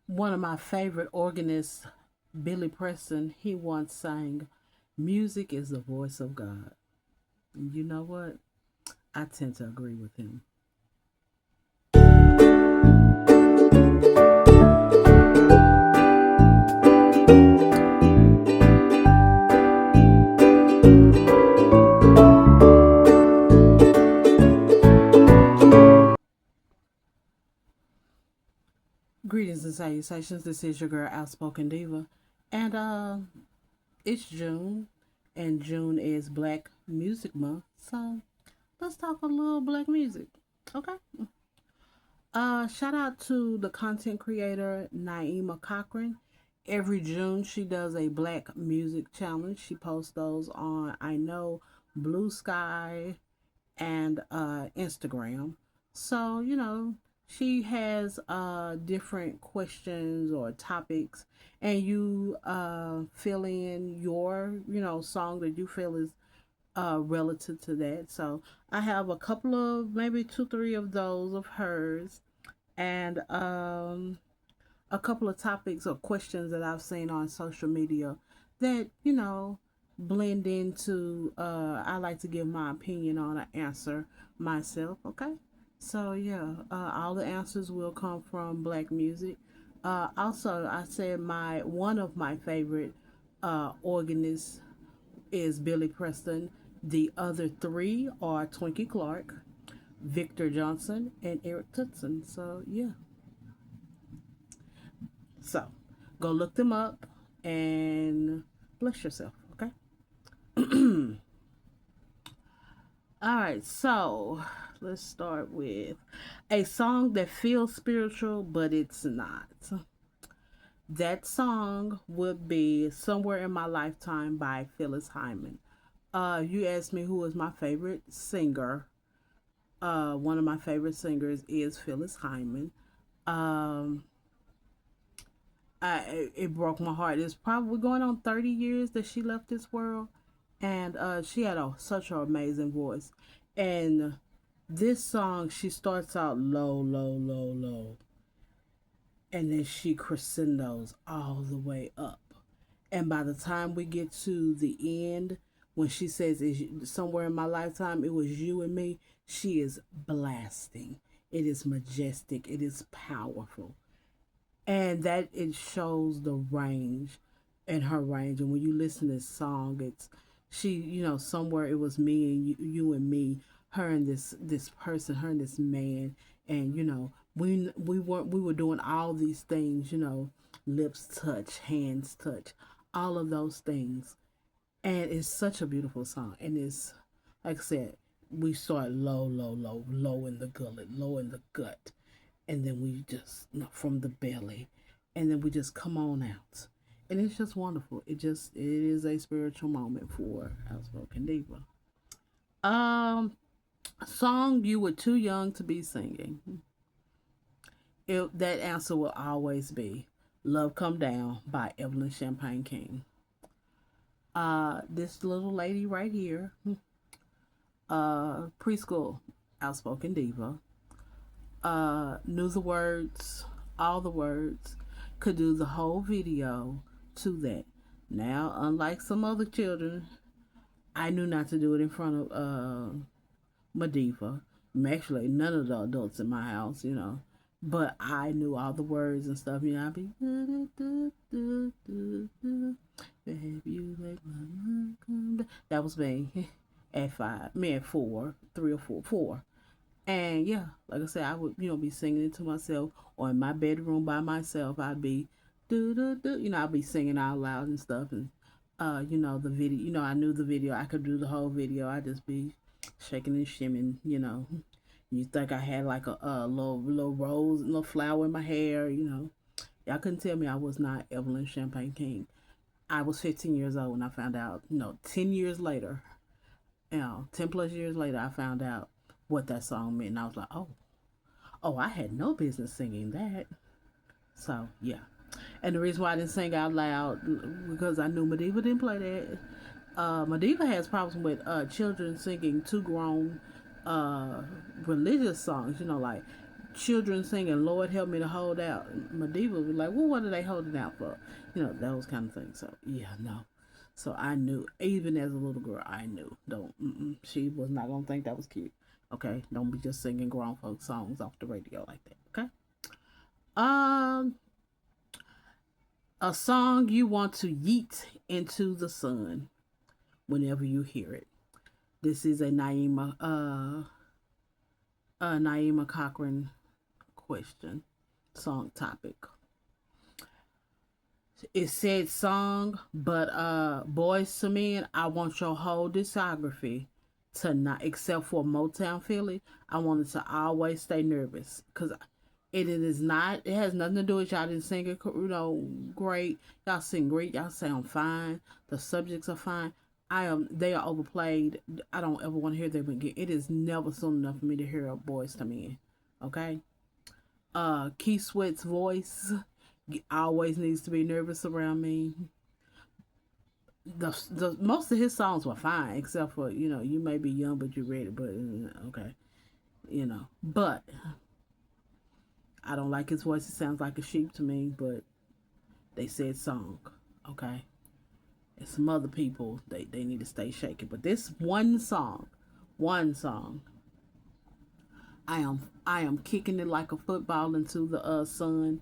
One of my favorite organists, Billy Preston, he once sang, "Music is the voice of God." And you know what? I tend to agree with him. Greetings and salutations. This is your girl, Outspoken Diva. And it's June, and June is Black Music Month. So let's talk a little black music. Okay. Shout out to the content creator Naima Cochran. Every June she does a black music challenge. She posts those on I know Blue Sky and Instagram. So, she has different questions or topics, and you fill in your, song that you feel is relative to that. So I have a couple of maybe two, three of those of hers, and a couple of topics or questions that I've seen on social media that blend into. I like to give my opinion on an answer myself. Okay, so yeah, all the answers will come from black music. Also, I said my one of my favorite organists is Billy Preston. The other three are Twinkie Clark, Victor Johnson, and Eric Tutson. So yeah, so go look them up and bless yourself. Okay. All right. So let's start with a song that feels spiritual, but it's not. That song would be "Somewhere in My Lifetime" by Phyllis Hyman. You asked me who is my favorite singer. One of my favorite singers is Phyllis Hyman. Um, it broke my heart. It's probably going on 30 years that she left this world, and she had such an amazing voice. And this song, she starts out low, low, low, low, and then she crescendos all the way up. And by the time we get to the end, when she says, "Is somewhere in my lifetime, it was you and me," she is blasting. It is majestic. It is powerful, and that it shows the range and her range. And when you listen to this song, it's she, somewhere it was me and you and me, her and this person, her and this man, and we were doing all these things, lips touch, hands touch, all of those things, and it's such a beautiful song. And it's like I said, we start low, low, low, low in the gullet, low in the gut, and then we just from the belly, and then we just come on out, and it's just wonderful. It is a spiritual moment for Outspoken Diva. Song you were too young to be singing. That answer will always be "Love Come Down" by Evelyn Champagne King. This little lady right here, preschool Outspoken Diva, knew the words, all the words, could do the whole video to that. Now, unlike some other children, I knew not to do it in front of Madiva. Actually, none of the adults in my house, But I knew all the words and stuff. I'd be, "Babe, you make my mind come down." That was me at 5. Me at 4, 3 or 4, 4. And yeah, like I said, I would, be singing it to myself, or in my bedroom by myself. I'd be do do do, I'd be singing out loud and stuff. And the video, I knew the video. I could do the whole video. I'd just be shaking and shimming. You think I had like a little rose, little flower in my hair. Y'all couldn't tell me I was not Evelyn Champagne King. I was 15 years old when I found out. 10 years later, 10 plus years later, I found out what that song meant. And I was like, oh, I had no business singing that. So, yeah. And the reason why I didn't sing out loud, because I knew Madiva didn't play that. Madiva has problems with children singing too grown religious songs, like children singing "Lord help me to hold out." My diva was like, "Well, what are they holding out for?" Those kind of things. So yeah, no. So I knew, even as a little girl, I knew. Don't. She was not gonna think that was cute. Okay, don't be just singing grown folk songs off the radio like that. Okay. Um, a song you want to yeet into the sun whenever you hear it. This is a Naima Cochran question, song topic. It said song, but Boys to Men, I want your whole discography to not, except for Motown Philly, I wanted to always stay nervous because it is not. It has nothing to do with y'all didn't sing it, great. Y'all sing great. Y'all sound fine. The subjects are fine. I am. They are overplayed. I don't ever want to hear them again. It is never soon enough for me to hear a Boys to Men. Okay. Keith Sweat's voice always needs to be nervous around me. The most of his songs were fine, except for you may be young but you're ready, but okay, but I don't like his voice. It sounds like a sheep to me, but they said song, okay. And some other people they need to stay shaking, but this one song, I am kicking it like a football into the sun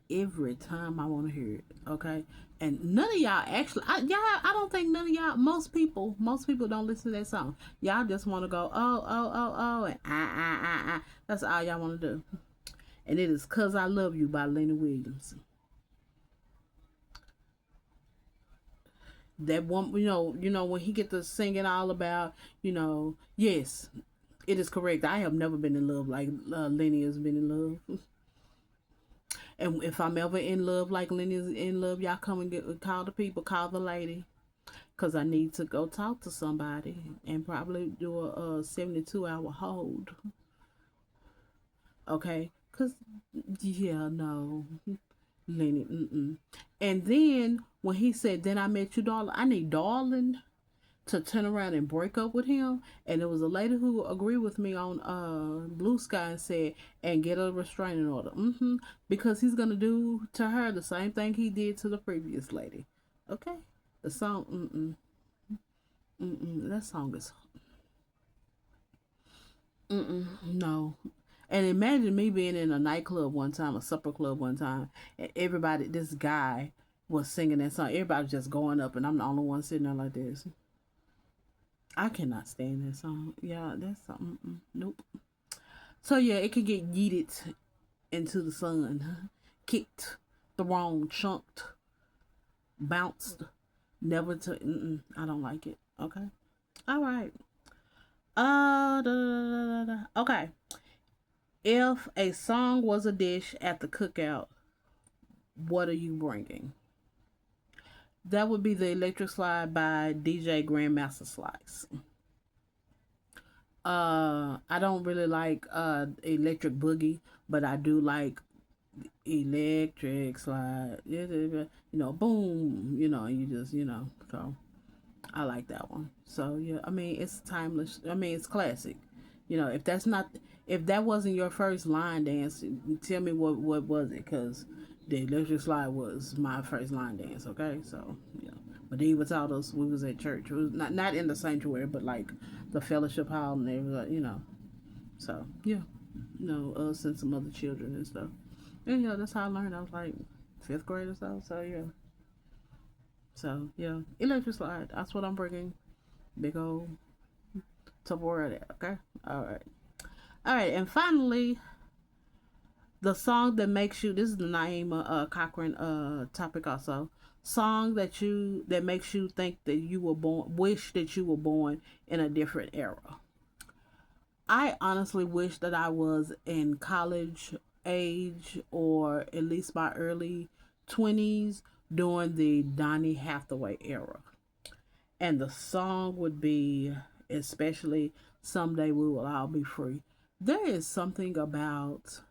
every time I want to hear it. Okay, and none of y'all actually, I don't think none of y'all. Most people don't listen to that song. Y'all just want to go oh, and ah. That's all y'all want to do. And it is "Cause I Love You" by Lenny Williams. That one, when he get to singing all about, yes, it is correct. I have never been in love like Lenny has been in love. And if I'm ever in love like Lenny's in love, y'all come and call the people, call the lady, cause I need to go talk to somebody and probably do a 72-hour hold. Okay, cause yeah, no, Lenny. And then when he said, "Then I met you, darling," I need darling to turn around and break up with him. And there was a lady who agreed with me on Blue Sky and said, "And get a restraining order." Because he's gonna do to her the same thing he did to the previous lady. Okay, the song. That song is no. And imagine me being in a nightclub one time, a supper club one time, and everybody, this guy was singing that song. Everybody was just going up, and I'm the only one sitting there like this. I cannot stand that song. Yeah, that's something. Nope. So yeah, it can get yeeted into the sun, kicked, thrown, chunked, bounced. Never to. I don't like it. Okay. All right. Okay. If a song was a dish at the cookout, what are you bringing? That would be the Electric Slide by DJ Grandmaster Slice. I don't really like Electric Boogie, but I do like Electric Slide. Boom. You just so I like that one. So yeah, I mean it's timeless. I mean it's classic. If that wasn't your first line dance, tell me what was it? Cause the Electric Slide was my first line dance. Okay, so yeah. But Diva taught us, we was at church. It was not in the sanctuary, but like the fellowship hall and everything. So yeah, us and some other children and stuff. And that's how I learned. I was like fifth grade or so. So yeah. So yeah, Electric Slide. That's what I'm bringing. Big old Tupperware there. Okay. All right. All right. And finally, the song that makes you. This is the Naima Cochran topic also. Song that makes you think that you were born. Wish that you were born in a different era. I honestly wish that I was in college age or at least my early 20s during the Donny Hathaway era. And the song would be, especially "Someday We Will All Be Free." There is something about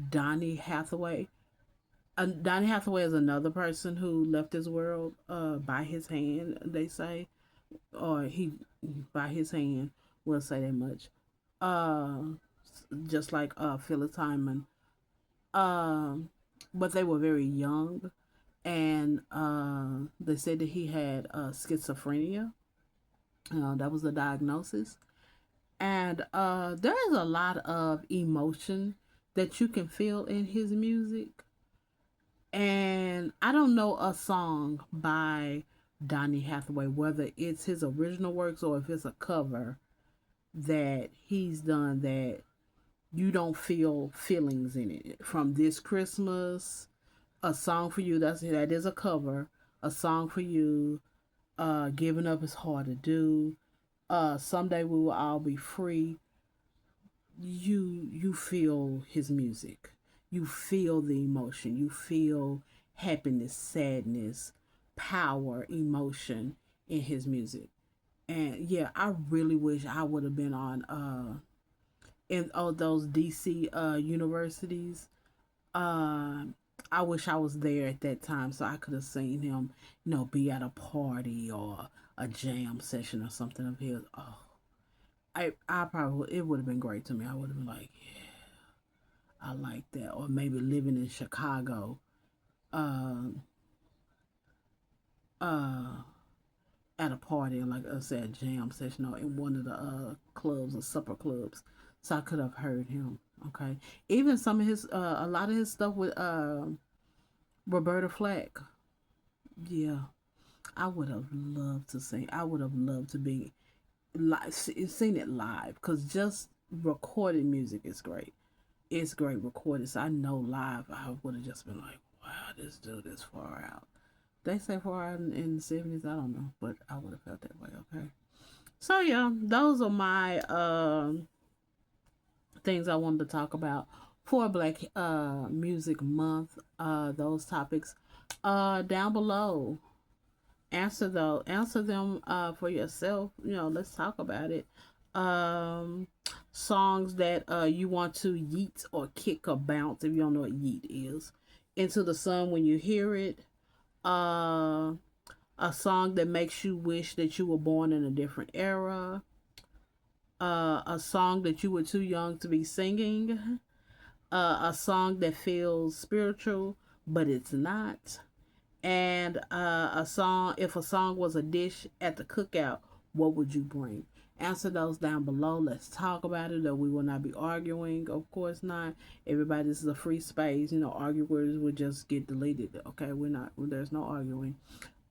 Donny Hathaway. Donny Hathaway is another person who left his world by his hand, they say, or he by his hand. We'll say that much. Uh, just like Phyllis Hyman. Um, but they were very young, and they said that he had schizophrenia. That was the diagnosis, and there is a lot of emotion that you can feel in his music. And I don't know a song by Donny Hathaway, whether it's his original works or if it's a cover that he's done, that you don't feel feelings in it. From This Christmas, A Song for You, that is a cover. A Song for You, Giving Up Is Hard to Do, Someday We Will All Be Free. You feel his music. You feel the emotion. You feel happiness, sadness, power, emotion in his music. And yeah, I really wish I would have been on in all those DC universities. Uh, I wish I was there at that time so I could have seen him, be at a party or a jam session or something of his. Oh, I probably, it would have been great to me. I would have been like, yeah, I like that. Or maybe living in Chicago, um, uh, at a party, like I said, jam session, or in one of the clubs or supper clubs, so I could have heard him. Okay, even some of his, a lot of his stuff with Roberta Flack. Yeah, I would have loved to sing. I would have loved to be live, seen it live, because just recorded music is great. It's great recorded. So I know live, I would have just been like, wow, this dude is far out. They say far out in the 70s. I don't know, but I would have felt that way. Okay. So yeah, those are my things I wanted to talk about for Black Music Month. Those topics down below. Answer them for yourself. Let's talk about it. Um, Songs that you want to yeet or kick or bounce, if you don't know what yeet is, into the sun when you hear it. Uh, a song that makes you wish that you were born in a different era. A song that you were too young to be singing. A song that feels spiritual but it's not. And a song, if a song was a dish at the cookout, what would you bring? Answer those down below. Let's talk about it. Or we will not be arguing. Of course not. Everybody, this is a free space. Arguers would just get deleted. Okay, we're not. There's no arguing.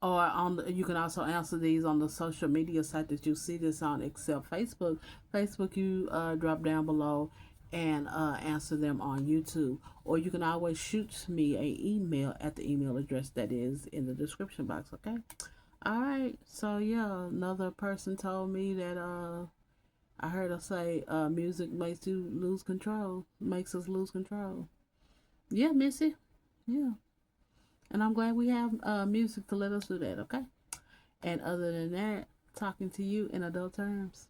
Or you can also answer these on the social media site that you see this on, except Facebook. Facebook, you drop down below and answer them on YouTube. Or you can always shoot me an email at the email address that is in the description box. Okay. All right. So yeah, another person told me that I heard her say music makes you lose control, makes us lose control. Yeah, Missy. Yeah. And I'm glad we have music to let us do that, okay? And other than that, talking to you in adult terms.